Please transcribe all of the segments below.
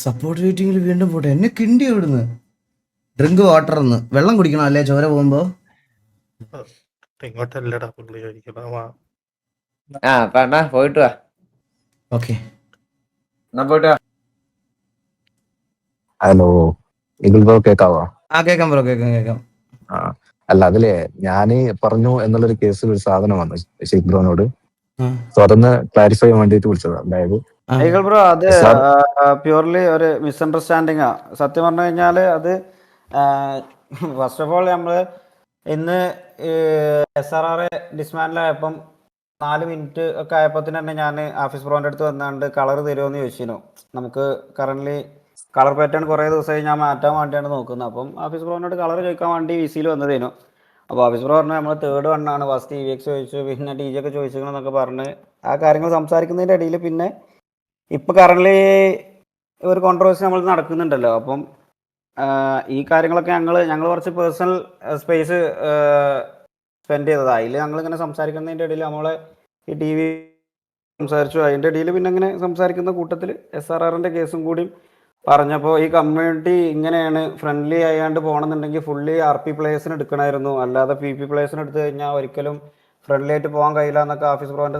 Support വെയിറ്റിംഗിൽ വീണ്ടും പോട്ടെ. എന്നെ കിണ്ടി ഇവിടുന്ന്. ഡ്രിങ്ക് വാട്ടർ എന്ന് വെള്ളം കുടിക്കണം അല്ലേ ചോര പോകുമ്പോ? ഇങ്ങോട്ടല്ലടാ പുള്ളി ചോദിക്കണം. ആ അപ്പൊ അണ്ണാ പോയിട്ട് വാ. ഓക്കെ. എന്നാ പോയിട്ട് വാ. ഹലോ, ഇഗിൾ ബ്രോ കേക്കാവോ? ആ കേക്കാം ബ്രോ, കേക്കാം. ആ അല്ല, അതിലെ ഞാന് പറഞ്ഞു എന്നുള്ളൊരു കേസിൽ ഒരു സാധനം വന്നു ഷെയ്ഖ് ബ്രോനോട്. സോ അതൊന്ന് ക്ലാരിഫൈ ചെയ്യാൻ വേണ്ടിട്ട് വിളിച്ചത്. അതായത് ഈഗിൾ ബ്രോ, അത് സാർ പ്യൂർലി ഒരു മിസ്അണ്ടർസ്റ്റാൻഡിങ്ങാ. സത്യം പറഞ്ഞു കഴിഞ്ഞാൽ അത് ഫസ്റ്റ് ഓഫ് ഓൾ നമ്മൾ ഇന്ന് SRR ഡിസ്മാൻഡിലായപ്പം 4 മിനിറ്റ് ഒക്കെ ആയപ്പോൾ തന്നെ ഞാൻ ആഫീസ് ബ്രോൻ്റെ അടുത്ത് വന്നാണ്ട് കളർ തരുമോയെന്ന് ചോദിച്ചിരുന്നു. നമുക്ക് കറൻ്റ്ലി കളർ പാറ്റേൺ കുറേ ദിവസമായി ഞാൻ മാറ്റാൻ വേണ്ടിയാണ് നോക്കുന്നത്. അപ്പം ആഫീസ് ബ്രോനോട് കളർ ചോദിക്കാൻ വേണ്ടി VC-യിൽ വന്നതേനു. അപ്പോൾ ഓഫീസ് ബ്രോ പറഞ്ഞു നമ്മൾ തേർഡ് വണ്ണാണ്, ഫസ്റ്റ് EVX ചോദിച്ചു, പിന്നെ TG ഒക്കെ ചോദിച്ചിരിക്കണമെന്നൊക്കെ പറഞ്ഞ് ആ കാര്യങ്ങൾ സംസാരിക്കുന്നതിൻ്റെ ഇടയിൽ പിന്നെ ഇപ്പം കറൻ്റ്ലി ഒരു കോൺട്രവേഴ്സി നമ്മൾ നടക്കുന്നുണ്ടല്ലോ. അപ്പം ഈ കാര്യങ്ങളൊക്കെ ഞങ്ങൾ കുറച്ച് പേഴ്സണൽ സ്പേസ് സ്പെൻഡ് ചെയ്തതാണ്. അതിൽ ഞങ്ങളിങ്ങനെ സംസാരിക്കുന്നതിൻ്റെ ഇടയിൽ നമ്മളെ ഈ TV സംസാരിച്ചു. അതിൻ്റെ ഇടയിൽ പിന്നെ ഇങ്ങനെ സംസാരിക്കുന്ന കൂട്ടത്തിൽ SRRൻ്റെ കേസും കൂടി പറഞ്ഞപ്പോൾ ഈ കമ്മ്യൂണിറ്റി ഇങ്ങനെയാണ് ഫ്രണ്ട്ലി ആയാണ്ട് പോകണമെന്നുണ്ടെങ്കിൽ ഫുള്ളി RP പ്ലേയേഴ്സിന് എടുക്കണമായിരുന്നു, അല്ലാതെ PP പ്ലേയേഴ്സിന് എടുത്തു കഴിഞ്ഞാൽ ഒരിക്കലും ഫ്രണ്ട്ലി ആയിട്ട് പോകാൻ കഴിയില്ല എന്നൊക്കെ ആഫീസ് ബ്രോന്റെ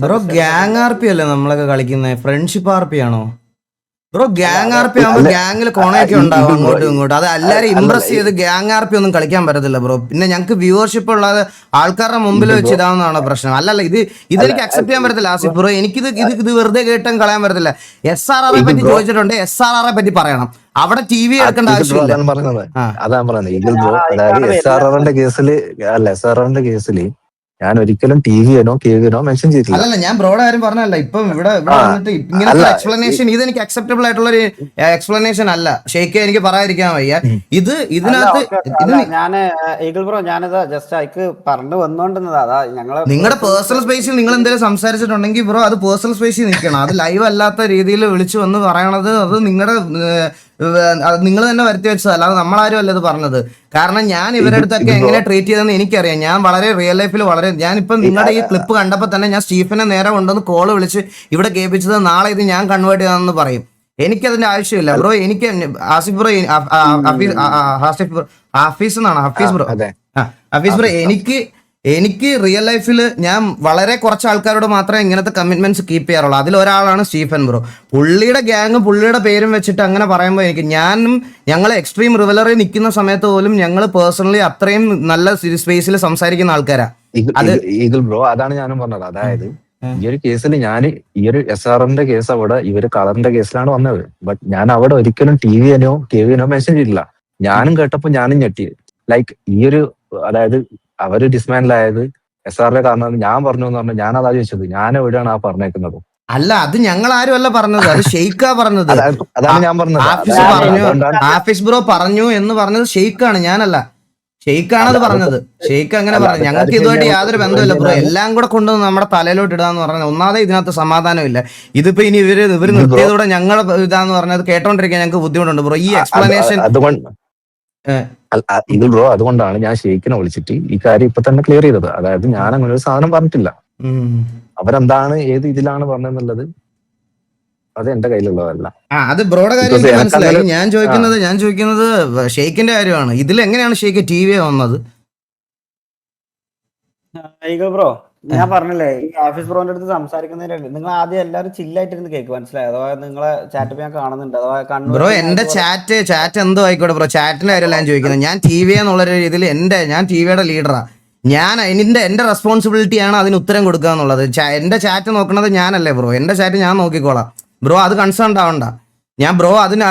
ബ്രോ ഗ്യാങ് RP അല്ലേ നമ്മളൊക്കെ കളിക്കുന്നത്? ഫ്രണ്ട്ഷിപ്പ് RP ആണോ ബ്രോ? ഗ്യാങ് RP ആകുമ്പോൾ ഗ്യാങ്ങിൽ കോണയൊക്കെ ഉണ്ടാവും അങ്ങോട്ടും ഇങ്ങോട്ടും. അത് എല്ലാവരും ഇംപ്രസ് ചെയ്ത് ഗ്യാങ് RP ഒന്നും കളിക്കാൻ പറ്റത്തില്ല ബ്രോ. പിന്നെ ഞങ്ങൾക്ക് വ്യൂവർഷിപ്പ് ഉള്ളത് ആൾക്കാരുടെ മുമ്പിൽ വെച്ച് ഇതാവുന്നതാണ് പ്രശ്നം. അല്ലല്ല, ഇതെനിക്ക് അക്സെപ്റ്റ് ചെയ്യാൻ പറ്റത്തില്ല ആസിഫ് ബ്രോ. ഇത് വെറുതെ കേട്ടും കളയാൻ പറ്റത്തില്ല. SRR പറ്റി ചോദിച്ചിട്ടുണ്ട്, SRR പറ്റി പറയണം. അവിടെ TV എടുക്കേണ്ട ആവശ്യമില്ല. അതാണ് പറയുന്നത് ഈഗിൾ ബ്രോ. അതായത് SRRന്റെ കേസില് ഞാൻ ഒരിക്കലും TVനോ KVനോ മെൻഷൻ ചെയ്തിട്ടില്ല. അല്ലല്ല, ഞാൻ ബ്രോയുടെ കാര്യം പറഞ്ഞല്ല. ഇപ്പം ഇവിടെ വന്നിട്ട് ഇങ്ങനത്തെ എക്സ്പ്ലനേഷൻ ഇതെനിക്ക് അക്സെപ്റ്റബിൾ ആയിട്ടുള്ള ഒരു എക്സ്പ്ലനേഷൻ അല്ല. ഷെയ്ക്ക് എനിക്ക് പറയാതിരിക്കാൻ വയ്യ. ഞാൻ ഈഗിൾ ബ്രോ, ഞാനിതാ ജസ്റ്റ് അയക്ക് പറഞ്ഞു വന്നോണ്ടിരുന്നതാ. അതാ ഞങ്ങള് നിങ്ങളുടെ പേഴ്സണൽ സ്പേസിൽ നിങ്ങൾ എന്തെങ്കിലും സംസാരിച്ചിട്ടുണ്ടെങ്കിൽ ബ്രോ അത് പേഴ്സണൽ സ്പേസിൽ നിൽക്കണം. അത് ലൈവ് അല്ലാത്ത രീതിയിൽ വിളിച്ചു വന്ന് പറയണത് അത് നിങ്ങളുടെ നിങ്ങൾ തന്നെ വരുത്തി വെച്ചത്, അല്ലാതെ നമ്മളാരും അല്ല ഇത് പറഞ്ഞത്. കാരണം ഞാൻ ഇവരുടെ അടുത്തൊക്കെ എങ്ങനെ ട്രീറ്റ് ചെയ്തെന്ന് എനിക്കറിയാം. ഞാൻ വളരെ റിയൽ ലൈഫിൽ ഞാനിപ്പം നിങ്ങളുടെ ഈ ക്ലിപ്പ് കണ്ടപ്പോൾ തന്നെ ഞാൻ സ്റ്റീഫനെ നേരെ കൊണ്ടുവന്ന് കോള് വിളിച്ച് ഇവിടെ കേൾപ്പിച്ചത് നാളെ ഇത് ഞാൻ കൺവേർട്ട് ചെയ്തതെന്ന് പറയും. എനിക്കതിന്റെ ആവശ്യമില്ല ബ്രോ. എനിക്ക് ആസിഫ് ബ്രോ, ഹഫീസ് ബ്രോ, എനിക്ക് റിയൽ ലൈഫിൽ ഞാൻ വളരെ കുറച്ച് ആൾക്കാരോട് മാത്രമേ ഇങ്ങനത്തെ കമ്മിറ്റ്മെന്റ്സ് കീപ്പ് ചെയ്യാറുള്ളൂ. അതിലൊരാളാണ് സ്റ്റീഫൻ ബ്രോ. പുള്ളിയുടെ ഗ്യാങ് പുള്ളിയുടെ പേരും വെച്ചിട്ട് അങ്ങനെ പറയുമ്പോൾ ഞങ്ങൾ എക്സ്ട്രീം റിവലറി നിൽക്കുന്ന സമയത്ത് പോലും ഞങ്ങൾ പേഴ്സണലി അത്രയും നല്ല സ്പേസിൽ സംസാരിക്കുന്ന ആൾക്കാരാ. ഈഗിൾ ബ്രോ, അതാണ് ഞാനും പറഞ്ഞത്. അതായത് ഈ ഒരു കേസിൽ ഈ ഒരു SRRന്റെ കേസ് അവിടെ ഇവര് കളറിന്റെ കേസിലാണ് വന്നത്. ബട്ട് ഞാൻ അവിടെ ഒരിക്കലും TVനോ KVനോ മെൻഷൻ ചെയ്തിട്ടില്ല. ഞാനും കേട്ടപ്പോ ഞാനും ഞെട്ടി. ലൈക്ക് ഈ ഒരു, അതായത് അവര് ഡിസ്മാൻഡിലായത് SRR കാരണം ഞാൻ പറഞ്ഞു എന്ന് പറഞ്ഞാൽ ഞാൻ അതാ ചോദിച്ചത്. ഞാൻ എവിടെയാണ് ആ പറഞ്ഞേക്കുന്നത്? അല്ല, അത് ഞങ്ങൾ ആരും അല്ല പറഞ്ഞത്, അത് ഷെയ്ക്കാ പറഞ്ഞത്. അതാണ് ഞാൻ പറഞ്ഞത്. ആഫീസ് ബ്രോ പറഞ്ഞു എന്ന് പറഞ്ഞത് ഷെയ്ക്കാണ്, ഞാനല്ല. ഷെയ്ക്കാണ് അത് പറഞ്ഞത്. ഷെയ്ക്ക് അങ്ങനെ പറഞ്ഞു. ഞങ്ങൾക്ക് ഇതുമായിട്ട് യാതൊരു ബന്ധമില്ല ബ്രോ. എല്ലാം കൂടെ കൊണ്ടുവന്ന് നമ്മുടെ തലയിലോട്ട് ഇടാന്ന് പറഞ്ഞാൽ ഒന്നാമതെ ഇതിനകത്ത് സമാധാനമില്ല. ഇതിപ്പോ ഇനി ഇവര് നിർത്തിയതോടെ ഞങ്ങളെ ഇതാന്ന് പറഞ്ഞത് കേട്ടോണ്ടിരിക്കാൻ ഞങ്ങൾക്ക് ബുദ്ധിമുട്ടുണ്ട് ബ്രോ. ഈ എക്സ്പ്ലനേഷൻ ഇത് ബ്രോ, അതുകൊണ്ടാണ് ഞാൻ ഷെയ്ഖിനെ വിളിച്ചിട്ട് ഈ കാര്യം ഇപ്പൊ തന്നെ ക്ലിയർ ചെയ്തത്. അതായത് ഞാൻ അങ്ങനെ ഒരു സാധനം പറഞ്ഞിട്ടില്ല. അവരെന്താണ് ഏത് ഇതിലാണ് പറഞ്ഞെന്നുള്ളത് അത് എന്റെ കയ്യിലുള്ളതല്ല. അത് ബ്രോയുടെ കാര്യം എനിക്ക് മനസ്സിലായി. ഞാൻ ചോദിക്കുന്നത് ഷെയ്ഖിന്റെ കാര്യമാണ്. ഇതിൽ എങ്ങനെയാണ് ഷെയ്ഖ് TV വന്നത്? ഈഗിൾ ബ്രോ, ഞാൻ പറഞ്ഞില്ലേ ഈ ആഫീസ് ബ്രോന്റെ അടുത്ത് സംസാരിക്കുന്നതിന് നിങ്ങൾ ആദ്യം എല്ലാവരും ചില്ലായിട്ടിരുന്ന് കേക്ക്, മനസ്സിലായി? അഥവാ നിങ്ങളെ ചാറ്റ് ഞാൻ കാണുന്നുണ്ട്. അഥവാ ബ്രോ എന്റെ ചാറ്റ് എന്തോ ആയിക്കോട്ടെ ബ്രോ. ചാറ്റിന്റെ കാര്യമല്ല ഞാൻ ചോദിക്കുന്നത്. ഞാൻ TV എന്നുള്ള രീതിയിൽ ഞാൻ TVയുടെ ലീഡറാ. എന്റെ റെസ്പോൺസിബിലിറ്റിയാണ് അതിന് ഉത്തരം കൊടുക്കുക എന്നുള്ളത്. എന്റെ ചാറ്റ് നോക്കുന്നത് ഞാനല്ലേ ബ്രോ. എന്റെ ചാറ്റ് ഞാൻ നോക്കിക്കോളാം ബ്രോ. അത് കൺസേൺ ആവണ്ട.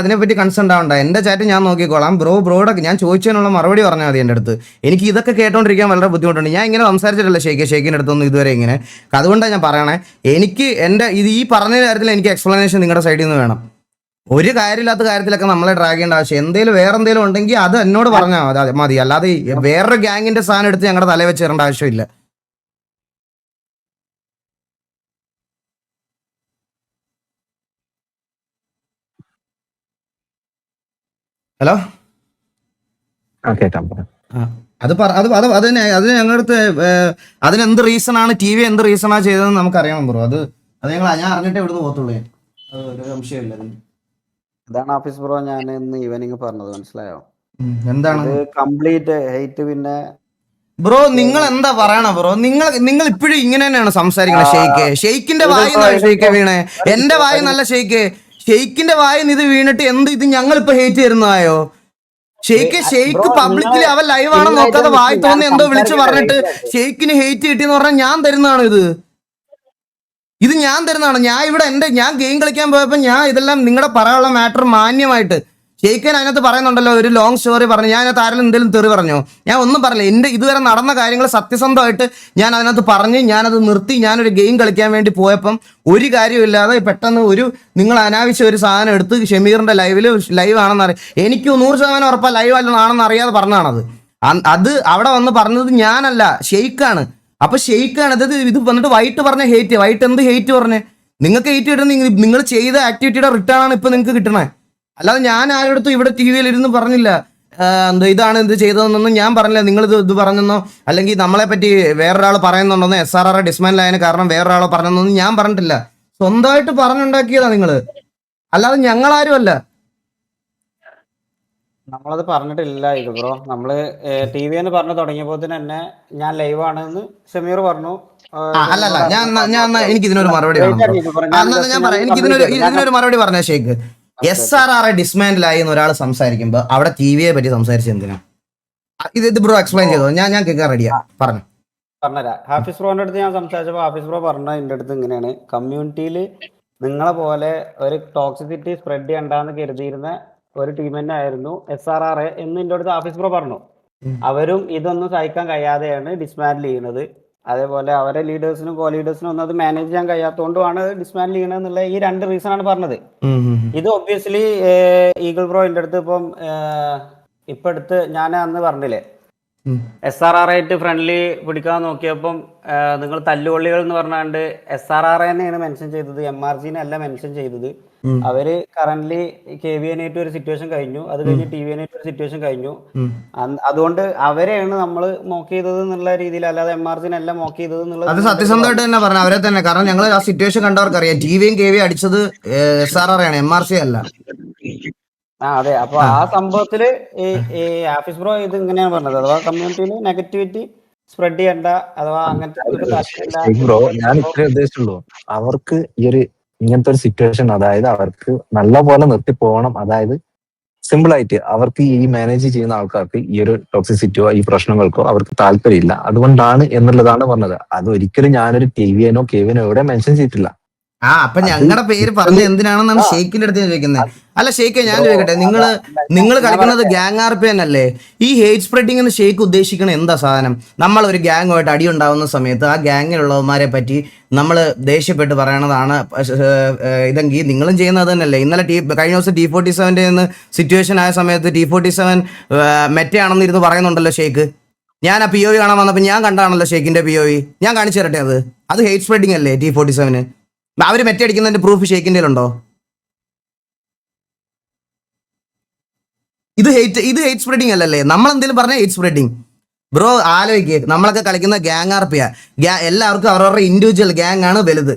അതിനെപ്പറ്റി കൺസേൺ ആവണ്ട. എന്റെ ചാറ്റ് ഞാൻ നോക്കിക്കോളാം ബ്രോയുടെ. ഞാൻ ചോദിച്ചതിനുള്ള മറുപടി പറഞ്ഞാൽ മതി എൻ്റെ അടുത്ത്. എനിക്ക് ഇതൊക്കെ കേട്ടോണ്ടിരിക്കാൻ വളരെ ബുദ്ധിമുട്ടുണ്ട്. ഞാൻ ഇങ്ങനെ സംസാരിച്ചിട്ടില്ല ഷെയ്ഖിൻ്റെ അടുത്തൊന്നും ഇതുവരെ ഇങ്ങനെ. അതുകൊണ്ടാണ് ഞാൻ പറയണേ, എനിക്ക് ഈ പറഞ്ഞ കാര്യത്തിൽ എനിക്ക് എക്സ്പ്ലനേഷൻ നിങ്ങളുടെ സൈഡിൽ നിന്ന് വേണം. ഒരു കാര്യമില്ലാത്ത കാര്യത്തിലൊക്കെ നമ്മളെ ഡ്രാഗ് ചെയ്യേണ്ട ആവശ്യം. വേറെ എന്തെങ്കിലും ഉണ്ടെങ്കിൽ അത് എന്നോട് പറഞ്ഞാൽ മതി. അല്ലാതെ വേറൊരു ഗ്യാങ്ങിന്റെ സാധനം എടുത്ത് ഞങ്ങളുടെ തലയിൽ വെച്ച് തരേണ്ട ആവശ്യമില്ല. ഹലോ, അതിന് ഞങ്ങളടുത്ത് അതിനെന്ത് റീസണാണ് TV എന്ത് റീസണാ ചെയ്തതെന്ന് നമുക്കറിയണം ബ്രോ. അത് ഞാൻ അറിഞ്ഞിട്ടേ ഇവിടുന്ന് പോകത്തുള്ളൂ. ഒരു സംശയമില്ല. അതാണ് ആഫീസ് ബ്രോ ഞാൻ ഇന്ന് ഈവനിങ് പറഞ്ഞത്, മനസ്സിലായോ? എന്താണ് ഇത് കംപ്ലീറ്റ് ഹെയ്റ്റ്. പിന്നെ ബ്രോ നിങ്ങൾ എന്താ പറയണ ബ്രോ? നിങ്ങൾ ഇപ്പോഴും ഇങ്ങനെ തന്നെയാണ് സംസാരിക്കണത്. ഷെയ്ക്കിന്റെ വായി ഷെയ്ക്ക് വീണേ. എന്റെ വായി നല്ല ഷെയ്ക്കിന്റെ വായി ഇത് വീണിട്ട് ഇത് ഞങ്ങൾ ഇപ്പൊ ഹേറ്റ് തരുന്നതായോ? ഷെയ്ക്ക് പബ്ലിക്കിൽ അവൻ ലൈവ് ആണെന്ന് നോക്കാതെ വായി തോന്നി എന്തോ വിളിച്ചു പറഞ്ഞിട്ട് ഷെയ്ക്കിന് ഹേറ്റ് കിട്ടിയെന്ന് പറഞ്ഞാൽ ഞാൻ തരുന്നതാണ് ഇത് ഞാൻ തരുന്നതാണ്. ഞാൻ ഗെയിം കളിക്കാൻ പോയപ്പോൾ ഞാൻ ഇതെല്ലാം നിങ്ങളുടെ പറയാനുള്ള മാറ്റർ മാന്യമായിട്ട് ഷെയ്ക്കൻ അതിനകത്ത് പറയുന്നുണ്ടല്ലോ, ഒരു ലോങ് സ്റ്റോറി പറഞ്ഞു. ഞാൻ അതിനകത്ത് ആരെങ്കിലും എന്തെങ്കിലും തെറി പറഞ്ഞോ? ഞാൻ ഒന്നും പറഞ്ഞില്ല. എൻ്റെ ഇതുവരെ നടന്ന കാര്യങ്ങൾ സത്യസന്ധമായിട്ട് ഞാൻ അതിനകത്ത് പറഞ്ഞ് ഞാനത് നിർത്തി. ഞാനൊരു ഗെയിം കളിക്കാൻ വേണ്ടി പോയപ്പം ഒരു കാര്യമില്ലാതെ പെട്ടെന്ന് നിങ്ങൾ അനാവശ്യ ഒരു സാധനം എടുത്ത് ഷമീറിന്റെ ലൈവ് ആണെന്ന് അറിയാം. എനിക്ക് 100% ഉറപ്പാണ് ലൈവ് ആണെന്ന് അറിയാതെ പറഞ്ഞാണത്. അത് അവിടെ വന്ന് പറഞ്ഞത് ഞാനല്ല, ഷെയ്ക്കാണ്. അപ്പൊ ഷെയ്ക്കാണ് ഇത് വന്നിട്ട് വൈറ്റ് പറഞ്ഞ ഹേറ്റ്. വൈറ്റ് എന്ത് ഹേറ്റ് പറഞ്ഞേ? നിങ്ങൾക്ക് ഹേറ്റ് കിട്ടുന്ന നിങ്ങൾ ചെയ്ത ആക്ടിവിറ്റിയുടെ റിട്ടേൺ ആണ് ഇപ്പൊ നിങ്ങൾക്ക് കിട്ടണേ. അല്ലാതെ ഞാൻ ആരോടത്തും ഇവിടെ ടി വിയിൽ ഇരുന്ന് പറഞ്ഞില്ല ഇതാണ് ഇത് ചെയ്തതെന്നൊന്നും ഞാൻ പറഞ്ഞില്ല. നിങ്ങൾ ഇത് പറഞ്ഞെന്നോ അല്ലെങ്കിൽ നമ്മളെ പറ്റി വേറൊരാൾ പറയുന്നുണ്ടെന്നോ SRR ഡിസ്മാൻഡിലായതിന് കാരണം വേറൊരാളോ പറഞ്ഞെന്നൊന്നും ഞാൻ പറഞ്ഞിട്ടില്ല. സ്വന്തമായിട്ട് പറഞ്ഞുണ്ടാക്കിയതാ നിങ്ങൾ, അല്ലാതെ ഞങ്ങളാരും അല്ല. നമ്മളത് പറഞ്ഞിട്ടില്ല ഇത് ബ്രോ. നമ്മള് ടി വി എന്ന് പറഞ്ഞു തുടങ്ങിയപ്പോ തന്നെ ഞാൻ ലൈവ് ആണെന്ന് ഷമീർ പറഞ്ഞു. അല്ലല്ല ഞാൻ എനിക്ക് ഇതിനൊരു മറുപടി വേണം. ഞാൻ പറയാം, എനിക്ക് ഇതിനൊരു മറുപടി പറഞ്ഞ ഷേക്ക്. SRR ഡിസ്മാൻഡിലായി എന്ന് ഒരാൾ സംസാരിക്കുമ്പോ അവിടെ TVയെ പറ്റി സംസാരിച്ചത് എന്തിനാ? ഇത് ബ്രോ എക്സ്പ്ലെയിൻ ചെയ്തോ. ഞാൻ കേൾക്കാൻ റെഡിയാ, പറഞ്ഞു. പറഞ്ഞുതരാം. ഹാഫിസ് ബ്രോന്റെ അടുത്ത് ഞാൻ സംസാരിച്ചപ്പോൾ ഹാഫിസ് ബ്രോ പറഞ്ഞ എൻ്റെ അടുത്ത് ഇങ്ങനെയാണ്: കമ്മ്യൂണിറ്റിയിൽ നിങ്ങളെ പോലെ ഒരു ടോക്സിസിറ്റി സ്പ്രെഡ് ചെയ്യണ്ടെന്ന് കരുതിയിരുന്ന ഒരു ടീം തന്നെ ആയിരുന്നു SRR എന്ന് എൻ്റെ അടുത്ത് ഹാഫിസ് ബ്രോ പറഞ്ഞു. അവരും ഇതൊന്നും സഹിക്കാൻ കഴിയാതെയാണ് ഡിസ്മാൻഡിൽ ചെയ്യുന്നത്. അതേപോലെ അവരെ ലീഡേഴ്സിനും കോ ലീഡേഴ്സിനും ഒന്നും അത് മാനേജ് ചെയ്യാൻ കഴിയാത്തതുകൊണ്ടാണ് ഡിസ്മാൻഡിൽ ചെയ്യണത് എന്നുള്ള ഈ 2 റീസൺ ആണ് പറഞ്ഞത്. ഇത് ഒബ്വിയസ്ലി ഈഗിൾ ബ്രോ എൻ്റെ അടുത്ത് ഇപ്പൊ അടുത്ത് ഞാൻ അന്ന് പറഞ്ഞില്ലേ, SRR ആയിട്ട് ഫ്രണ്ട്ലി പിടിക്കാൻ നോക്കിയപ്പം നിങ്ങൾ തല്ലുകൊള്ളികൾ എന്ന് പറഞ്ഞാണ്ട് SRR തന്നെയാണ് മെൻഷൻ ചെയ്തത്, MRG അല്ല മെൻഷൻ ചെയ്തത്. അവര് കറന്റ്ലി KVN-ആയിട്ട് ഒരു സിറ്റുവേഷൻ കഴിഞ്ഞു, അത് കഴിഞ്ഞ് TVN-ആയിട്ട് ഒരു സിറ്റുവേഷൻ കഴിഞ്ഞു. അതുകൊണ്ട് അവരെയാണ് നമ്മൾ മോക്ക് ചെയ്തത് എന്നുള്ള രീതിയിൽ, അല്ലാതെ MRG അല്ല മോക്ക് ചെയ്തത് എന്നുള്ളത്. അത് സത്യസന്ധമായിട്ട് തന്നെ പറഞ്ഞു, അവരെ തന്നെ. കാരണം ഞങ്ങൾ ആ സിറ്റുവേഷൻ കണ്ടവർക്ക് അറിയാം, TVയും KVയും അടിച്ചത് SRR ആണ്, MRC അല്ല. അതെ. അപ്പൊ ആ സംഭവത്തില് ഈ ആഫീസ് ബ്രോ ഇത് ഇങ്ങനെയാണ് പറഞ്ഞത്, അഥവാ കമ്മ്യൂണിറ്റിയിൽ നെഗറ്റിവിറ്റി സ്പ്രെഡ് ചെയ്യണ്ട, അഥവാ അങ്ങനത്തെ ബ്രോ ഞാൻ ഇത്രേ ഉദ്ദേശിച്ചുള്ളൂ. അവർക്ക് ഇങ്ങനത്തെ ഒരു സിറ്റുവേഷൻ, അതായത് അവർക്ക് നല്ല പോലെ നിർത്തി പോകണം. അതായത് സിമ്പിൾ ആയിട്ട് അവർക്ക് ഈ മാനേജ് ചെയ്യുന്ന ആൾക്കാർക്ക് ഈ ഒരു ടോക്സിസിറ്റിയോ ഈ പ്രശ്നങ്ങൾക്കോ അവർക്ക് താല്പര്യമില്ല, അതുകൊണ്ടാണ് എന്നുള്ളതാണ് പറഞ്ഞത്. അത് ഒരിക്കലും ഞാനൊരു TVNോ KVNോ എവിടെ മെൻഷൻ ചെയ്തിട്ടില്ല. അപ്പൊ ഞങ്ങളുടെ പേര് പറഞ്ഞ എന്തിനാണെന്നാണ് ഷെയ്ക്കിന്റെ അടുത്ത് ചോദിക്കുന്നത്. അല്ല ഷെയ്ക്ക്, ഞാൻ ചോദിക്കട്ടെ, നിങ്ങൾ കളിക്കുന്നത് ഗ്യാങ് RP അല്ലേ? ഈ ഹേറ്റ് സ്പ്രെഡിംഗ് എന്ന് ഷെയ്ക്ക് ഉദ്ദേശിക്കണ എന്താ സാധനം? നമ്മൾ ഒരു ഗ്യാങ്ങുമായിട്ട് അടി ഉണ്ടാവുന്ന സമയത്ത് ആ ഗ്യാങ്ങിലുള്ളവന്മാരെ പറ്റി നമ്മൾ ദേഷ്യപ്പെട്ട് പറയണതാണ് ഇതെങ്കിൽ നിങ്ങളും ചെയ്യുന്നത് തന്നെയല്ലേ? ഇന്നലെ കഴിഞ്ഞ ദിവസം T47 സിറ്റുവേഷൻ ആയ സമയത്ത് T47 മെറ്റയാണെന്ന് ഇരുന്ന് പറയുന്നുണ്ടല്ലോ ഷെയ്ക്ക്. ഞാൻ ആ POV കാണാൻ വന്നപ്പോൾ ഞാൻ കണ്ടാണല്ലോ ഷെയ്ക്കിന്റെ POV. ഞാൻ കാണിച്ചു തരട്ടെ. അത് ഹേറ്റ് സ്പ്രെഡിംഗ് അല്ലേ? T47 അവര് മെറ്റടിക്കുന്നതിന്റെ പ്രൂഫ് ഷെയ്ക്കിന്റെ ഉണ്ടോ? ഇത് ഹേറ്റ് സ്പ്രെഡിങ് അല്ലല്ലേ? നമ്മളെന്തെങ്കിലും പറഞ്ഞ ഹേറ്റ് സ്പ്രെഡിങ്. ബ്രോ ആലോചിക്കുക, നമ്മളൊക്കെ കളിക്കുന്ന ഗ്യാങ് RP എല്ലാവർക്കും അവരവരുടെ ഇൻഡിവിജ്വൽ ഗ്യാങ് ആണ് വലുത്.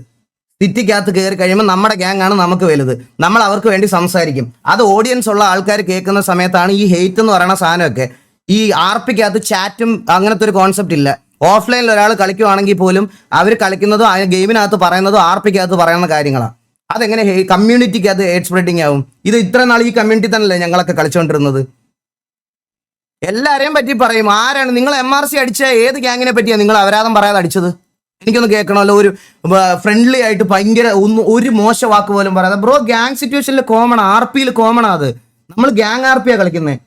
സിറ്റിക്കകത്ത് കയറി കഴിയുമ്പോൾ നമ്മുടെ ഗ്യാങ് ആണ് നമുക്ക് വലുത്. നമ്മൾ അവർക്ക് വേണ്ടി സംസാരിക്കും. അത് ഓഡിയൻസ് ഉള്ള ആൾക്കാർ കേൾക്കുന്ന സമയത്താണ് ഈ ഹേറ്റ് എന്ന് പറയുന്ന സാധനമൊക്കെ. ഈ RPക്കകത്ത് ചാറ്റും അങ്ങനത്തെ ഒരു കോൺസെപ്റ്റ് ഇല്ല. ഓഫ്ലൈനിൽ ഒരാൾ കളിക്കുവാണെങ്കിൽ പോലും അവർ കളിക്കുന്നതും ആ ഗെയിമിനകത്ത് പറയുന്നതും RPക്കകത്ത് പറയുന്ന കാര്യങ്ങളാണ്. അതെങ്ങനെ കമ്മ്യൂണിറ്റിക്കകത്ത് ഹേറ്റ് സ്പ്രെഡിങ് ആവും? ഇത് ഇത്ര നാൾ ഈ കമ്മ്യൂണിറ്റി തന്നെയല്ലേ ഞങ്ങളൊക്കെ കളിച്ചുകൊണ്ടിരുന്നത്? എല്ലാരെയും പറ്റി പറയും. ആരാണ് നിങ്ങൾ MRC അടിച്ച ഏത് ഗ്യാങ്ങിനെ പറ്റിയാണ് നിങ്ങൾ അപരാധം പറയാതെ അടിച്ചത്? എനിക്കൊന്ന് കേൾക്കണമല്ലോ. ഒരു ഫ്രണ്ട്ലി ആയിട്ട് ഭയങ്കര ഒരു മോശ വാക്ക് പോലും പറയാതെ. ബ്രോ ഗ്യാങ് സിറ്റുവേഷനിൽ കോമൺ, RPയിൽ കോമൺ. അത് നമ്മൾ ഗ്യാങ് RPയാ കളിക്കുന്നത്.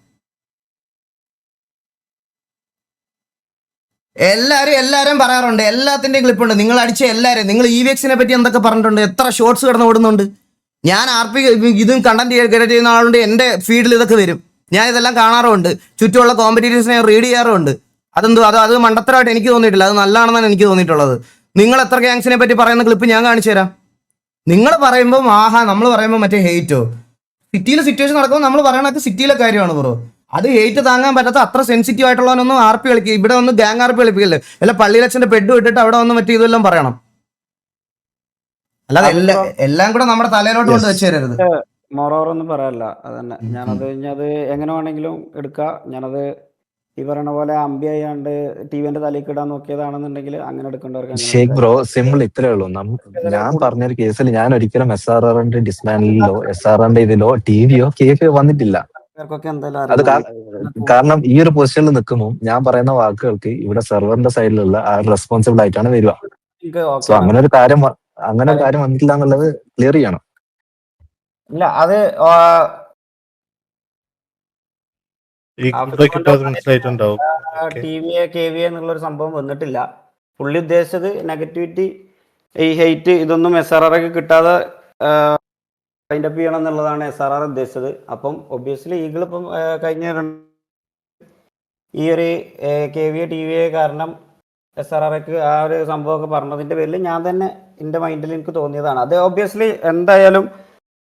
എല്ലാരും പറയാറുണ്ട്, എല്ലാത്തിന്റെയും ക്ലിപ്പുണ്ട്. നിങ്ങൾ അടിച്ച എല്ലാവരും, നിങ്ങൾ EVXനെ പറ്റി എന്തൊക്കെ പറഞ്ഞിട്ടുണ്ട്, എത്ര ഷോർട്സ് കിടന്ന് ഓടുന്നുണ്ട്. ഞാൻ RP ഇതും കണ്ടന്റ് ക്രിയേറ്റ് ചെയ്യുന്ന ആളുകൊണ്ട് എൻ്റെ ഫീഡിൽ ഇതൊക്കെ വരും. ഞാൻ ഇതെല്ലാം കാണാറുണ്ട്. ചുറ്റുമുള്ള കോമ്പറ്റീറ്റേഴ്സിനെ റീഡ് ചെയ്യാറുണ്ട്. അത് മണ്ടത്തരമായിട്ട് എനിക്ക് തോന്നിയിട്ടില്ല, അത് നല്ലതാണെന്നാണ് എനിക്ക് തോന്നിയിട്ടുള്ളത്. നിങ്ങൾ എത്ര ഗ്യാങ്സിനെ പറ്റി പറയുന്ന ക്ലിപ്പ് ഞാൻ കാണിച്ചു തരാം. നിങ്ങൾ പറയുമ്പോൾ നമ്മൾ പറയുമ്പോൾ മറ്റേ ഹെയ്റ്റോ? സിറ്റിയിലെ സിറ്റുവേഷൻ നടക്കുമ്പോൾ നമ്മൾ പറയണത് സിറ്റിയിലെ കാര്യമാണ് ബ്രോ. അത് ഹേറ്റ് താങ്ങാൻ പറ്റാത്ത അത്ര സെൻസിറ്റീവ് ആയിട്ടുള്ളവനൊന്നും RP കളിക്കുക. ഇവിടെ ഒന്ന് ഗ്യാങ് RP കളിപ്പിക്കല്ലേ? അല്ല പള്ളിയിലച്ഛന്റെ ബെഡ് ഇട്ടിട്ട് അവിടെ വന്ന് മറ്റേ ഇതെല്ലാം പറയണം. അല്ലാതെ എല്ലാം കൂടെ നമ്മുടെ തലയിലോട്ട് കൊണ്ട് വെച്ച് തരരുത്. മോറോവർ ഒന്നും പറയാനില്ല. അതന്നെ ഞാനത് അത് എങ്ങനെ വേണമെങ്കിലും എടുക്കാം. ഞാനത് ഈ പറയണ പോലെ അമ്പി ആയാണ്ട് ടിവിന്റെ തലേക്ക് ഇടാൻ നോക്കിയതാണെന്നുണ്ടെങ്കിൽ അങ്ങനെ എടുക്കേണ്ടവർക്ക് അങ്ങനെ ഷേക്ക് എടുക്കാം. ബ്രോ സിമ്പിൾ ഇത്രേ ഉള്ളൂ. ഞാൻ പറഞ്ഞൊരു കേസിൽ ഞാൻ ഒരിക്കലും SRRന്റെ ഡിസ്മാൻഡിലോ SRRന്റെ ഇതിലോ TVയോ കേക്കോ വന്നിട്ടില്ല. ആൾക്കാർക്കൊക്കെ എന്തായാലും അത് അറിയുന്നതാണ്. കാരണം ഈ ഒരു പൊസിഷനിൽ നിൽക്കുമ്പോൾ ഞാൻ പറയുന്ന വാക്കുകൾക്ക് ഇവിടെ സെർവറിന്റെ സൈഡിലുള്ള ആ റെസ്പോൺസിബിൾ ആയിട്ടാണ് വരിക. എനിക്ക് സോ ഓക്കെ അങ്ങനെ ഒരു കാര്യം വന്നിട്ടില്ല എന്നുള്ളത് ക്ലിയർ ചെയ്യണം. ഇല്ല അത് കിട്ടാതെ മനസ്സിലായിട്ടുണ്ടാവും. ഓക്കെ. TVA KVA എന്നുള്ളൊരു സംഭവം വന്നിട്ടില്ല. പുള്ളി ഉദ്ദേശിച്ചത് നെഗറ്റിവിറ്റി, ഈ ഹെയ്റ്റ് ഇതൊന്നും SRR ഒക്കെ കിട്ടാതെ വൈൻഡ് അപ്പ് ചെയ്യണം എന്നുള്ളതാണ് SRR ഉദ്ദേശിച്ചത്. അപ്പം ഒബ്വിയസ്ലി ഈഗിൾ ഇപ്പം കഴിഞ്ഞ ഈ ഒരു KVA TVA കാരണം SRRക്ക് ആ ഒരു സംഭവമൊക്കെ പറഞ്ഞതിന്റെ പേരിൽ ഞാൻ തന്നെ എൻ്റെ മൈൻഡിൽ എനിക്ക് തോന്നിയതാണ്. അത് ഒബ്വിയസ്ലി എന്തായാലും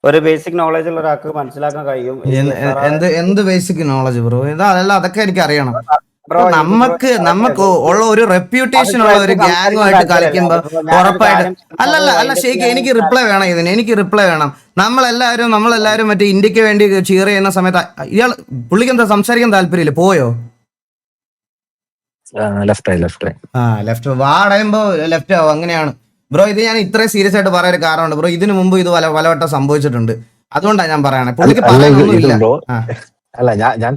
ഒരു ബേസിക് നോളജ് ഉള്ള ഒരാൾക്ക് മനസ്സിലാക്കാൻ കഴിയും. ഈ SRR എന്ത് ബേസിക് നോളജ് ബ്രോ? അതല്ല, അതൊക്കെ എനിക്ക് അറിയണം. ബ്രോ നമുക്ക് ഉള്ള ഒരു റെപ്യൂട്ടേഷൻ ഉള്ള ഒരു ഗ്യാങ്ങുമായിട്ട് കളിക്കുമ്പോ ഉറപ്പായിട്ട് അല്ല ഷെയ്ക്ക്, എനിക്ക് റിപ്ലൈ വേണം ഇതിന്, എനിക്ക് റിപ്ലൈ വേണം. നമ്മളെല്ലാരും മറ്റേ ഇന്ത്യക്ക് വേണ്ടി ചീർ ചെയ്യുന്ന സമയത്ത് പുള്ളിക്ക് എന്താ സംസാരിക്കാൻ താല്പര്യമില്ല? പോയോ? ലെഫ്റ്റ് ലെഫ്റ്റ് വാടയുമ്പോ ലെഫ്റ്റ് ആവും, അങ്ങനെയാണ് ബ്രോ. ഇത് ഞാൻ ഇത്രയും സീരിയസ് ആയിട്ട് പറയാൻ ഒരു കാരണമുണ്ട് ബ്രോ. ഇതിനു മുമ്പ് ഇത് പലവട്ടം സംഭവിച്ചിട്ടുണ്ട്. അതുകൊണ്ടാണ് ഞാൻ പറയണേ. പുള്ളിക്ക് പറയാനൊന്നും ഇല്ല. അല്ല, ഞാൻ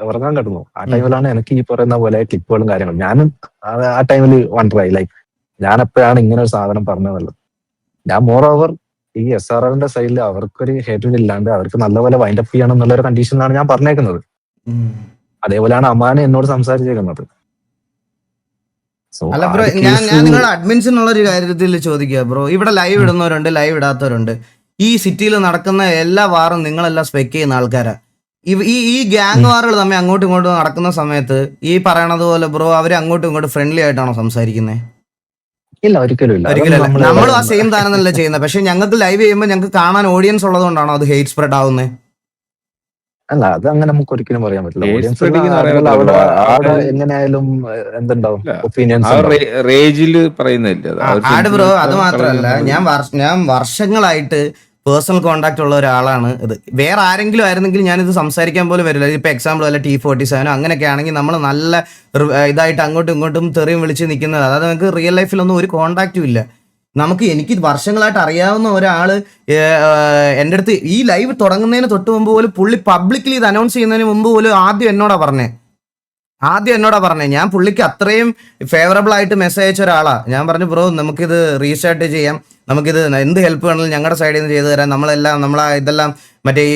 ഉറങ്ങാൻ കിടന്നു. ആ ടൈമിലാണ് എനിക്ക് ഈ പറയുന്ന പോലെ ക്ലിപ്പുകളും കാര്യങ്ങളും. ഞാനും ആ ടൈമിൽ വണ്ടറായി, ലൈക്ക് ഞാൻ എപ്പോഴാണ് ഇങ്ങനെ ഒരു സാധനം പറഞ്ഞതല്ലോ. ഞാൻ മോർ ഓവർ ഈ SRRന്റെ സൈഡിൽ അവർക്കൊരു ഹേറ്റഡ് ഇല്ലാണ്ട് അവർക്ക് നല്ലപോലെ വൈൻഡ് അപ്പ് ചെയ്യണം എന്നുള്ള ഒരു കണ്ടീഷനിലാണ് ഞാൻ പറഞ്ഞേക്കുന്നത്. അതേപോലെയാണ് അമാനെ എന്നോട് സംസാരിച്ചേക്കുന്നത്. അല്ല ബ്രോ, ഞാൻ നിങ്ങളുടെ അഡ്മിൻസിനുള്ള ഒരു കാര്യത്തിൽ ചോദിക്കുക ബ്രോ. ഇവിടെ ലൈവ് ഇടുന്നവരുണ്ട്, ലൈവ് ഇടാത്തവരുണ്ട്. ഈ സിറ്റിയിൽ നടക്കുന്ന എല്ലാ വാറും നിങ്ങളെല്ലാം സ്പെക്ക് ചെയ്യുന്ന ആൾക്കാരാ. ഈ ഗ്യാങ് വാറുകൾ തമ്മിൽ അങ്ങോട്ടും ഇങ്ങോട്ടും നടക്കുന്ന സമയത്ത് ഈ പറയണത് പോലെ ബ്രോ അവർ അങ്ങോട്ടും ഇങ്ങോട്ടും ഫ്രണ്ട്ലി ആയിട്ടാണോ സംസാരിക്കുന്നത്? ഇല്ല, ഒരിക്കലും നമ്മളും ആ സെയിം താനം തന്നെ ചെയ്യുന്നത്. പക്ഷെ ഞങ്ങൾക്ക് ലൈവ് ചെയ്യുമ്പോൾ ഞങ്ങൾക്ക് കാണാൻ ഓഡിയൻസ് ഉള്ളതുകൊണ്ടാണോ അത് ഹെയ്റ്റ് സ്പ്രെഡ് ആവുന്നത്? അല്ല, അത് അങ്ങനെ നമുക്ക് ഒരിക്കലും പറയാൻ പറ്റില്ല. ഓഡിയൻസ് അവിടെ എങ്ങനെയായാലും എന്തുണ്ടാവും, ഒപ്പീനിയൻസ് റേജില് പറയുന്നില്ല. ആട് ബ്രോ, അത് മാത്രമല്ല ഞാൻ വർഷങ്ങളായിട്ട് പേഴ്സണൽ കോൺടാക്ട് ഉള്ള ഒരാളാണ്. ഇത് വേറെ ആരെങ്കിലും ആയിരുന്നെങ്കിൽ ഞാനിത് സംസാരിക്കാൻ പോലും വരില്ല. ഇപ്പൊ എക്സാമ്പിൾ അല്ല T47 അങ്ങനെയൊക്കെ ആണെങ്കിൽ നമ്മൾ നല്ല ഇതായിട്ട് അങ്ങോട്ടും ഇങ്ങോട്ടും തെറിയും വിളിച്ച് നിൽക്കുന്നത്. അതായത് നമുക്ക് റിയൽ ലൈഫിലൊന്നും ഒരു കോൺടാക്റ്റും ഇല്ല. എനിക്ക് വർഷങ്ങളായിട്ട് അറിയാവുന്ന ഒരാള് എൻ്റെ അടുത്ത് ഈ ലൈവ് തുടങ്ങുന്നതിന് തൊട്ട് മുമ്പ് പോലും പുള്ളി പബ്ലിക്കലി ഇത് അനൗൺസ് ചെയ്യുന്നതിന് മുമ്പ് പോലും ആദ്യം എന്നോടാ പറഞ്ഞേ. ഞാൻ പുള്ളിക്ക് അത്രയും ഫേവറബിൾ ആയിട്ട് മെസ്സേജ് അയച്ച ഒരാളാ. ഞാൻ പറഞ്ഞു ബ്രോ, നമുക്കിത് റീസ്റ്റാർട്ട് ചെയ്യാം, നമുക്കിത് എന്ത് ഹെൽപ്പ് വേണമെങ്കിലും ഞങ്ങളുടെ സൈഡിൽ നിന്ന് ചെയ്തു തരാം, ഇതെല്ലാം മറ്റേ ഈ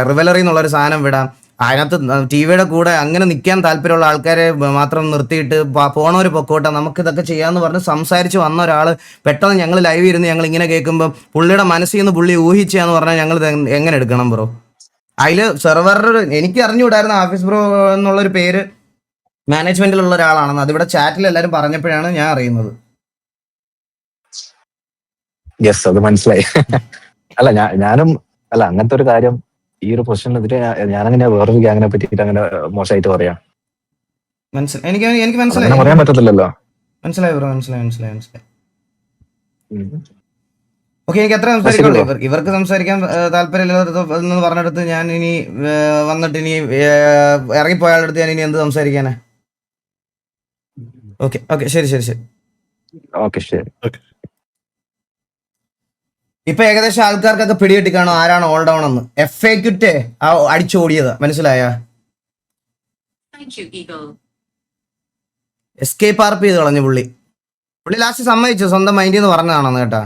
റിവലറി എന്നുള്ളൊരു സാധനം വിടാം, അതിനകത്ത് TVയുടെ കൂടെ അങ്ങനെ നിൽക്കാൻ താല്പര്യമുള്ള ആൾക്കാരെ മാത്രം നിർത്തിയിട്ട് പോണവർ പൊക്കോട്ടെ, നമുക്കിതൊക്കെ ചെയ്യാമെന്ന് പറഞ്ഞ് സംസാരിച്ച് വന്ന ഒരാൾ പെട്ടെന്ന് ഞങ്ങൾ ലൈവ് ഇരുന്ന് ഞങ്ങൾ ഇങ്ങനെ കേൾക്കുമ്പോൾ പുള്ളിയുടെ മനസ്സിൽ നിന്ന് പുള്ളി ഊഹിച്ചാന്ന് പറഞ്ഞാൽ ഞങ്ങൾ എങ്ങനെ എടുക്കണം ബ്രോ? അതിൽ സെർവറിൽ എനിക്ക് അറിഞ്ഞുകൂടായിരുന്നു ആഫീസ് ബ്രോ എന്നുള്ളൊരു പേര് മാനേജ്മെന്റിലുള്ള ഒരാളാണെന്ന്. അതിവിടെ ചാറ്റിൽ എല്ലാവരും പറഞ്ഞപ്പോഴാണ് ഞാൻ അറിയുന്നത്. യെസ്, അത് മനസ്സിലായി. അല്ല, ഞാനും അല്ല അങ്ങനത്തെ ഒരു കാര്യം ഈ ഒരു പൊസിഷനെതിരെ ഞാനങ്ങനെ വേറൊരു ഗ്യാങ്ങിനെ പറ്റിയിട്ട് അങ്ങനെ മോശമായിട്ട് പറയാം. എനിക്ക് മനസ്സിലായി, പറയാൻ പറ്റത്തില്ലല്ലോ. മനസ്സിലായി ബ്രോ, മനസ്സിലായി. ഓക്കെ, എനിക്ക് എത്ര സംസാരിക്കുള്ളൂ? ഇവർക്ക് സംസാരിക്കാൻ താല്പര്യമില്ലെന്ന് പറഞ്ഞെടുത്ത് ഞാൻ ഇനി വന്നിട്ട് ഇനി ഇറങ്ങിപ്പോയാളെടുത്ത് ഞാൻ ഇനി എന്ത് സംസാരിക്കാനാ? ഓക്കെ ശരി. ഓക്കെ, ശരി. ഇപ്പൊ ഏകദേശം ആൾക്കാർക്കൊക്കെ പിടികിട്ടി കാണും ആരാണ് ഓൾ ഡൗൺ എന്ന്. FAQത്തെ അടിച്ചോടിയത് മനസ്സിലായ? എസ്കേപ്പ് RP ചെയ്ത് കളഞ്ഞു പുള്ളി ലാസ്റ്റ് സമ്മതിച്ചു, സ്വന്തം മൈൻഡിൽ നിന്ന് പറഞ്ഞതാണെന്ന് കേട്ടാ.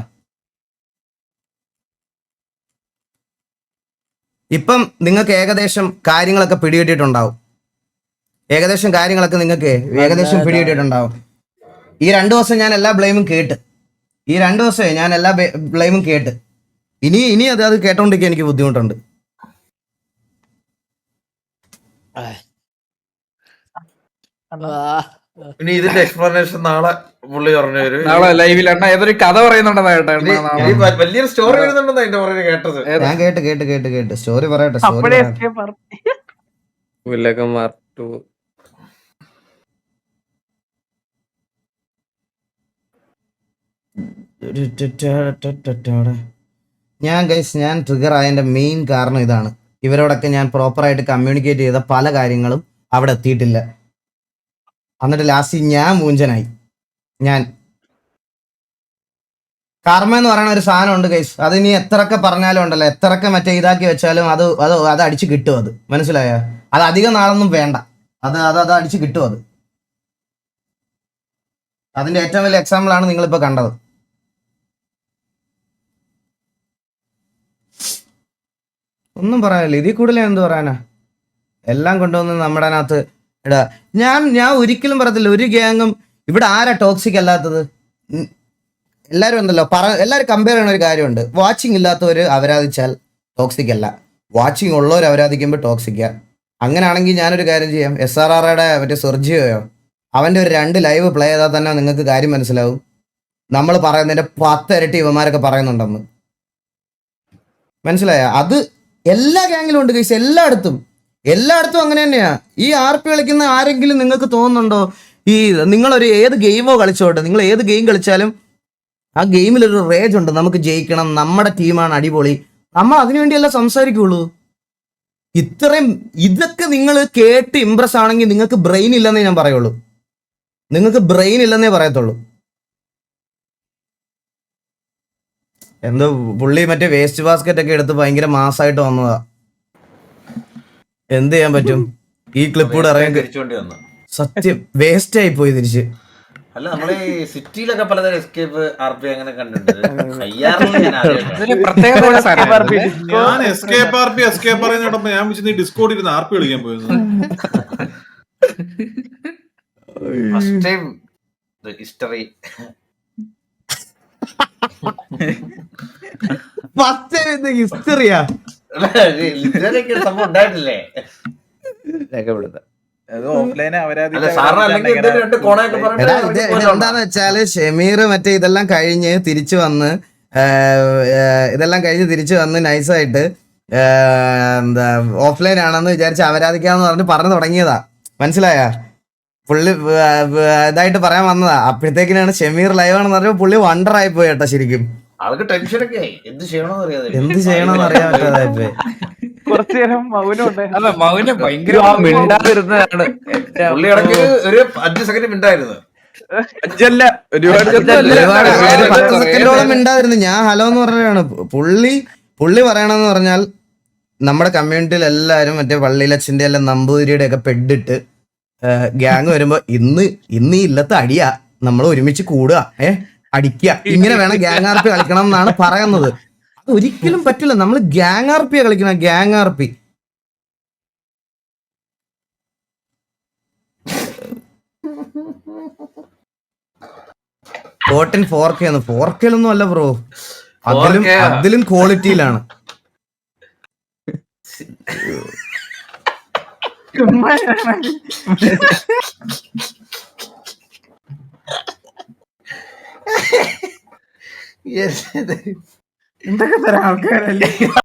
ഇപ്പം നിങ്ങൾക്ക് ഏകദേശം കാര്യങ്ങളൊക്കെ പിടികിട്ടിയിട്ടുണ്ടാവും. ഈ 2 ദിവസം ഞാൻ എല്ലാ ബ്ലെയിമും കേട്ട്. ഇനി അത് കേട്ടോണ്ടിരിക്കാൻ എനിക്ക് ബുദ്ധിമുട്ടുണ്ട്. ഇനി ഇതിന്റെ എക്സ്പ്ലനേഷൻ നാളെ പുള്ളി പറഞ്ഞു തരും. നാളെ ലൈവിൽ എണ്ണ ഏതൊരു കഥ പറയുന്നുണ്ടെന്നാ കേട്ടോ. വലിയൊരു സ്റ്റോറി വരുന്നുണ്ടെന്ന് അതിന്റെ പുറകെ കേട്ടത്. ഞാൻ കേട്ട് സ്റ്റോറി പറയട്ടെ. ഞാൻ ട്രിഗർ ആയതിന്റെ മെയിൻ കാരണം ഇതാണ്. ഇവരോടൊക്കെ ഞാൻ പ്രോപ്പറായിട്ട് കമ്മ്യൂണിക്കേറ്റ് ചെയ്ത പല കാര്യങ്ങളും അവിടെ എത്തിയിട്ടില്ല. എന്നിട്ട് ലാസ്റ്റ് ഞാൻ മൂഞ്ചനായി. ഞാൻ കർമ്മ എന്ന് പറയുന്ന ഒരു സാധനം ഉണ്ട് ഗൈസ്. അത് ഇനി എത്രയൊക്കെ പറഞ്ഞാലും ഉണ്ടല്ലോ, എത്രയൊക്കെ മറ്റേ ഇതാക്കി വെച്ചാലും അത് അടിച്ച് കിട്ടും. അത് മനസ്സിലായോ? അത് അധികം നാളൊന്നും വേണ്ട. അത് അടിച്ച് കിട്ടും. അതിന്റെ ഏറ്റവും വലിയ എക്സാമ്പിൾ ആണ് നിങ്ങളിപ്പോ കണ്ടത്. ഒന്നും പറയാനില്ല. ഇതിൽ കൂടുതൽ എന്ത് പറയാനാ? എല്ലാം കൊണ്ടുവന്ന് നമ്മുടെ അതിനകത്ത് ഇടാ. ഞാൻ ഒരിക്കലും പറയത്തില്ല ഒരു ഗ്യാങ്ങും ഇവിടെ ആരാ ടോക്സിക് അല്ലാത്തത്. എല്ലാവരും ഉണ്ടല്ലോ എല്ലാവരും കമ്പയർ ചെയ്യുന്ന ഒരു കാര്യമുണ്ട്. വാച്ചിങ് ഇല്ലാത്തവർ അവരാധിച്ചാൽ ടോക്സിക് അല്ല, വാച്ചിങ് ഉള്ളവർ അവരാധിക്കുമ്പോൾ ടോക്സിക്കാ. അങ്ങനെയാണെങ്കിൽ ഞാനൊരു കാര്യം ചെയ്യാം. SRRയുടെ മറ്റേ സെർജിയോയോ അവൻ്റെ ഒരു 2 ലൈവ് പ്ലേ ചെയ്താൽ തന്നെ നിങ്ങൾക്ക് കാര്യം മനസ്സിലാവും. നമ്മൾ പറയുന്നതിന്റെ 10 ഇരട്ടി ഇവന്മാരൊക്കെ പറയുന്നുണ്ടെന്ന്. മനസ്സിലായ? അത് എല്ലാ ഗ്യാങ്ങിലും ഉണ്ട് ഗൈസ്. എല്ലായിടത്തും അങ്ങനെ തന്നെയാ. ഈ RP കളിക്കുന്ന ആരെങ്കിലും നിങ്ങൾക്ക് തോന്നുന്നുണ്ടോ ഈ നിങ്ങളൊരു ഏത് ഗെയിമോ കളിച്ചോട്ടെ, നിങ്ങൾ ഏത് ഗെയിം കളിച്ചാലും ആ ഗെയിമിലൊരു റേജ് ഉണ്ട്, നമുക്ക് ജയിക്കണം, നമ്മുടെ ടീമാണ് അടിപൊളി, നമ്മൾ അതിനുവേണ്ടിയല്ല സംസാരിക്കുള്ളൂ. ഇതൊക്കെ നിങ്ങൾ കേട്ട് ഇംപ്രസ് ആണെങ്കിൽ നിങ്ങൾക്ക് ബ്രെയിൻ ഇല്ലെന്നേ ഞാൻ പറയുള്ളൂ. നിങ്ങൾക്ക് ബ്രെയിൻ ഇല്ലെന്നേ പറയത്തുള്ളൂ. എന്തോ പുള്ളി മറ്റേ വേസ്റ്റ് ബാസ്കറ്റ് ഒക്കെ എടുത്ത് ഭയങ്കര മാസമായിട്ട് വന്നതാ. എന്ത് ചെയ്യാൻ പറ്റും? ഈ ക്ലിപ്പ് കൂടെ ഇറങ്ങി തിരിച്ചുകൊണ്ടി വന്നു. സത്യം വേസ്റ്റ് ആയി പോയി തിരിച്ച്. അല്ല നമ്മള് ഈ സിറ്റിയിലൊക്കെ പലതരം എസ്കേപ്പ് RP അങ്ങനെ കണ്ടിട്ടുണ്ട്. അയ്യാറിൽ ഞാൻ ആദ്യമായിട്ടാണ്. ഇതൊരു പ്രത്യേക തരം സാധനമാണ്. ഞാൻ എസ്കേപ്പ് പറയുന്നോടൊപ്പം ഞാൻ വെച്ച് നീ ഡിസ്കോഡിൽ ഇരുന്ന് RP കളിക്കാൻ പോയത്. First time history. ഹിസ്റ്ററിയാ ഇതിലൊക്കെ സംഭവം ഉണ്ടായിട്ടില്ലേ? രേഖപ്പെടുത്താം. അത് ഓഫ്ലൈനെ അല്ല സാറിന് അല്ലെങ്കിൽ എന്തെങ്കിലും 2 കോണയൊക്കെ എന്താന്ന് വെച്ചാല് ഷമീർ മറ്റേ ഇതെല്ലാം കഴിഞ്ഞ് തിരിച്ചു വന്ന് നൈസായിട്ട് എന്താ ഓഫ്ലൈൻ ആണെന്ന് വിചാരിച്ച് അവരാധിക്കാന്ന് പറഞ്ഞു തുടങ്ങിയതാ. മനസ്സിലായ? പുള്ളി ഇതായിട്ട് പറയാൻ വന്നതാ. അപ്പോഴത്തേക്കിനാണ് ഷമീർ ലൈവ് ആണെന്ന് പറഞ്ഞപ്പോൾ പുള്ളി വണ്ടർ ആയി പോയി കേട്ടോ. ശരിക്കും ആൾക്ക് ടെൻഷനൊക്കെ എന്ത് ചെയ്യണമെന്ന് അറിയാൻ പറ്റാതായി പോയി. കുറച്ചു നേരം മൗനം അല്ല മൗനം ഭയങ്കര മിണ്ടാതിരുന്നതാണ്. പുള്ളി ഇടയ്ക്ക് ഒരു 5 സെക്കൻഡ് മിണ്ടായിരുന്നു. അഞ്ചല്ല ഒരുപാട് ഒരുപാട് 10 സെക്കൻഡോളം മിണ്ടായിരുന്നു. ഞാൻ ഹലോ എന്ന് പറഞ്ഞാണ്. പുള്ളി പറയണെന്ന് പറഞ്ഞാൽ നമ്മുടെ കമ്മ്യൂണിറ്റിയിൽ എല്ലാവരും മറ്റേ പള്ളിയിലച്ഛൻ്റെ എല്ലാം നമ്പൂതിരിയുടെ ഒക്കെ പെഡിട്ട് ഗ്യാങ് വരുമ്പോ ഇന്ന് ഇല്ലത്തെ അടിയാ, നമ്മൾ ഒരുമിച്ച് കൂടുക, അടിക്കുക, ഇങ്ങനെ വേണം ഗ്യാങ് RP കളിക്കണം എന്നാണ് പറയുന്നത്. അത് ഒരിക്കലും പറ്റില്ല. നമ്മൾ ഗ്യാങ് RP കളിക്കണം. ഗ്യാങ് RP ഫോർട്ടിൻ 4K 4K അല്ല ബ്രോ, അതിലും ക്വാളിറ്റിയിലാണ്. എന്തൊക്കെ തരാം ആൾക്കാരല്ലേ.